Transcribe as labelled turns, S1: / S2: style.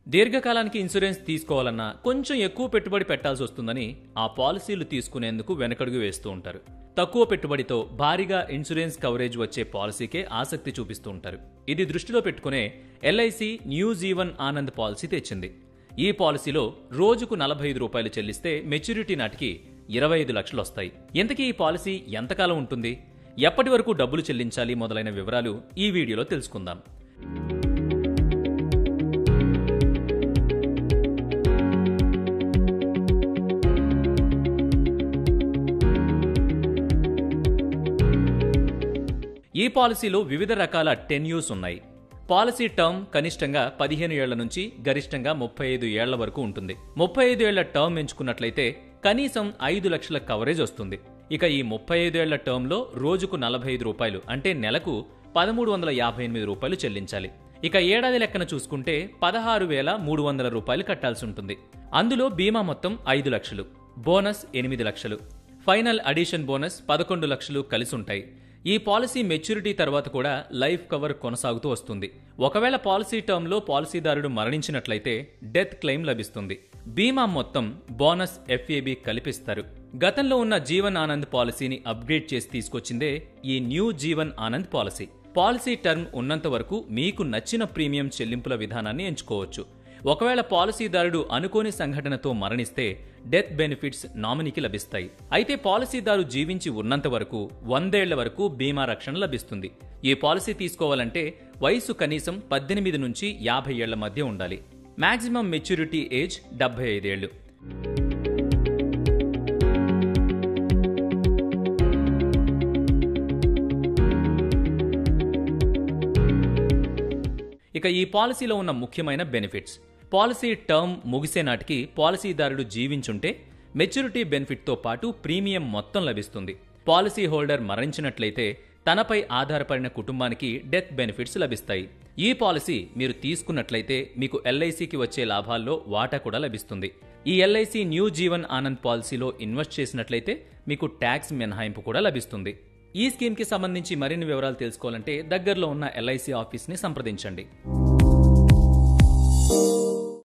S1: దీర్ఘకాలానికి insurance తీసుకోవాలన్నా కొంచెం ఎక్కువ పెట్టుబడి పెట్టాల్సి వస్తుందని ఆ పాలసీలు తీసుకునేందుకు వెనకడుగు వేస్తూ ఉంటారు. తక్కువ పెట్టుబడితో భారీగా ఇన్సూరెన్స్ కవరేజ్ వచ్చే పాలసీకే ఆసక్తి చూపిస్తూ ఉంటారు. ఇది దృష్టిలో పెట్టుకునే LIC new Jeevan Anand policy తెచ్చింది. ఈ పాలసీలో రోజుకు ₹45 చెల్లిస్తే మెచ్యూరిటీ నాటికి 25 లక్షలు వస్తాయి. ఇంతకీ ఈ పాలసీ ఎంతకాలం ఉంటుంది, ఎప్పటి వరకు డబ్బులు చెల్లించాలి మొదలైన వివరాలు ఈ వీడియోలో తెలుసుకుందాం. ఈ పాలసీలో వివిధ రకాల టెన్యూర్స్ ఉన్నాయి. పాలసీ టర్మ్ కనిష్టంగా 15 ఏళ్ల నుంచి గరిష్టంగా 35 ఏళ్ల వరకు ఉంటుంది. 35 ఏళ్ల టర్మ్ ఎంచుకున్నట్లయితే కనీసం 5 లక్షల కవరేజ్ వస్తుంది. ఇక ఈ 35 ఏళ్ల టర్మ్లో రోజుకు ₹45 అంటే నెలకు ₹1,358 చెల్లించాలి. ఇక ఏడాది లెక్కన చూసుకుంటే ₹16,300 కట్టాల్సి ఉంటుంది. అందులో బీమా మొత్తం 5 లక్షలు, బోనస్ 8 లక్షలు, ఫైనల్ అడిషన్ బోనస్ 11 లక్షలు కలిసి ఉంటాయి. ఈ పాలసీ మెచ్యూరిటీ తర్వాత కూడా లైఫ్ కవర్ కొనసాగుతూ వస్తుంది. ఒకవేళ పాలసీ టర్మ్లో పాలసీదారుడు మరణించినట్లయితే డెత్ క్లెయిమ్ లభిస్తుంది. బీమా మొత్తం, బోనస్, ఎఫ్ఏబి కల్పిస్తారు. గతంలో ఉన్న జీవన్ ఆనంద్ పాలసీని అప్గ్రేడ్ చేసి తీసుకొచ్చిందే ఈ new Jeevan Anand policy. Policy term ఉన్నంత వరకు మీకు నచ్చిన ప్రీమియం చెల్లింపుల విధానాన్ని ఎంచుకోవచ్చు. ఒకవేళ పాలసీదారుడు అనుకోని సంఘటనతో మరణిస్తే డెత్ బెనిఫిట్స్ నామినీకి లభిస్తాయి. అయితే పాలసీదారు జీవించి ఉన్నంత వరకు 100 ఏళ్ల వరకు బీమా రక్షణ లభిస్తుంది. ఈ పాలసీ తీసుకోవాలంటే వయసు కనీసం 18 నుంచి 50 ఏళ్ల మధ్య ఉండాలి. మాక్సిమం మెచ్యూరిటీ ఏజ్ 75 ఏళ్లు. ఇక ఈ పాలసీలో ఉన్న ముఖ్యమైన బెనిఫిట్స్. పాలసీ టర్మ్ ముగిసే నాటికి పాలసీదారుడు జీవించుంటే మెచ్యూరిటీ బెనిఫిట్తో పాటు ప్రీమియం మొత్తం లభిస్తుంది. పాలసీ హోల్డర్ మరణించినట్లయితే తనపై ఆధారపడిన కుటుంబానికి డెత్ బెనిఫిట్స్ లభిస్తాయి. ఈ పాలసీ మీరు తీసుకున్నట్లయితే మీకు ఎల్ఐసికి వచ్చే లాభాల్లో వాటా కూడా లభిస్తుంది. ఈ ఎల్ఐసి న్యూ జీవన్ ఆనంద్ పాలసీలో ఇన్వెస్ట్ చేసినట్లయితే మీకు ట్యాక్స్ మినహాయింపు కూడా లభిస్తుంది. ఈ స్కీమ్కి సంబంధించి మరిన్ని వివరాలు తెలుసుకోవాలంటే దగ్గరలో ఉన్న ఎల్ఐసి ఆఫీస్ని సంప్రదించండి.